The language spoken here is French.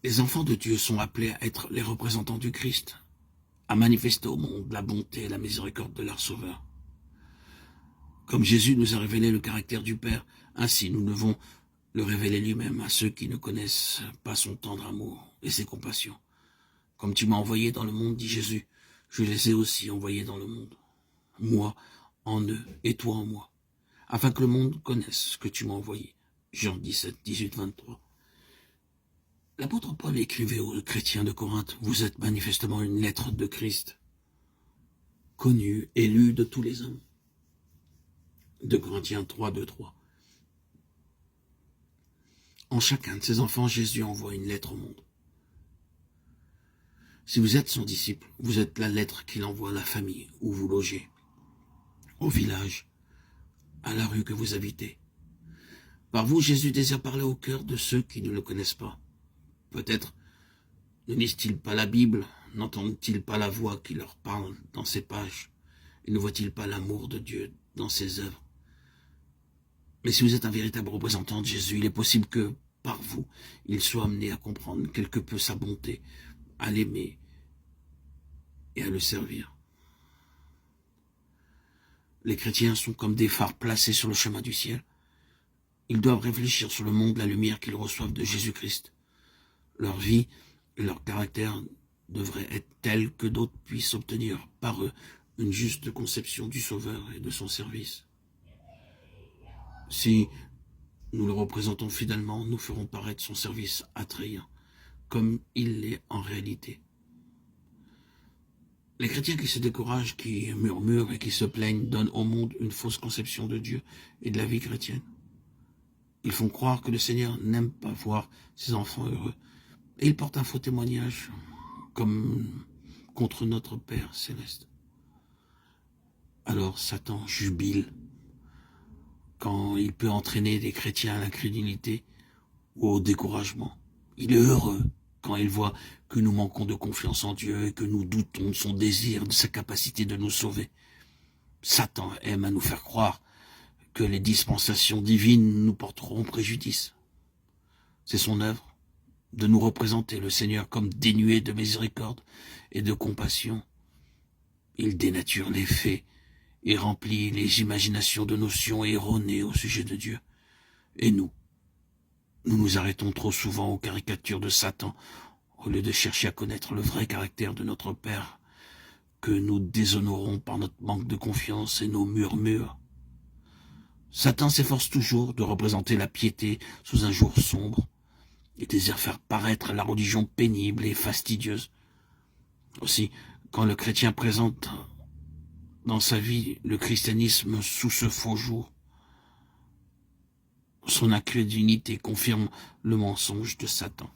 Les enfants de Dieu sont appelés à être les représentants du Christ, à manifester au monde la bonté et la miséricorde de leur Sauveur. Comme Jésus nous a révélé le caractère du Père, ainsi nous devons le révéler lui-même à ceux qui ne connaissent pas son tendre amour et ses compassions. Comme tu m'as envoyé dans le monde, dit Jésus, je les ai aussi envoyés dans le monde. Moi en eux et toi en moi, afin que le monde connaisse ce que tu m'as envoyé. Jean 17, 18, 23. L'apôtre Paul écrivait aux chrétiens de Corinthe, vous êtes manifestement une lettre de Christ, connue et lue de tous les hommes. 2 Corinthiens 3, 2, 3. En chacun de ses enfants, Jésus envoie une lettre au monde. Si vous êtes son disciple, vous êtes la lettre qu'il envoie à la famille où vous logez, au village, à la rue que vous habitez. Par vous, Jésus désire parler au cœur de ceux qui ne le connaissent pas. Peut-être ne lisent-ils pas la Bible, n'entendent-ils pas la voix qui leur parle dans ces pages, et ne voient-ils pas l'amour de Dieu dans ses œuvres. Mais si vous êtes un véritable représentant de Jésus, il est possible que, par vous, il soit amené à comprendre quelque peu sa bonté, à l'aimer et à le servir. Les chrétiens sont comme des phares placés sur le chemin du ciel. Ils doivent réfléchir sur le monde, la lumière qu'ils reçoivent de Jésus-Christ. Leur vie et leur caractère devraient être tels que d'autres puissent obtenir par eux une juste conception du Sauveur et de son service. Si nous le représentons fidèlement, nous ferons paraître son service attrayant, comme il l'est en réalité. Les chrétiens qui se découragent, qui murmurent et qui se plaignent donnent au monde une fausse conception de Dieu et de la vie chrétienne. Ils font croire que le Seigneur n'aime pas voir ses enfants heureux. Et ils portent un faux témoignage comme contre notre Père céleste. Alors Satan jubile quand il peut entraîner des chrétiens à l'incrédulité ou au découragement. Il est heureux quand il voit que nous manquons de confiance en Dieu et que nous doutons de son désir, de sa capacité de nous sauver. Satan aime à nous faire croire que les dispensations divines nous porteront préjudice. C'est son œuvre de nous représenter le Seigneur comme dénué de miséricorde et de compassion. Il dénature les faits et remplit les imaginations de notions erronées au sujet de Dieu. Et nous nous arrêtons trop souvent aux caricatures de Satan au lieu de chercher à connaître le vrai caractère de notre Père, que nous déshonorons par notre manque de confiance et nos murmures. Satan s'efforce toujours de représenter la piété sous un jour sombre et désire faire paraître la religion pénible et fastidieuse. Aussi, quand le chrétien présente dans sa vie le christianisme sous ce faux jour, son incrédulité confirme le mensonge de Satan.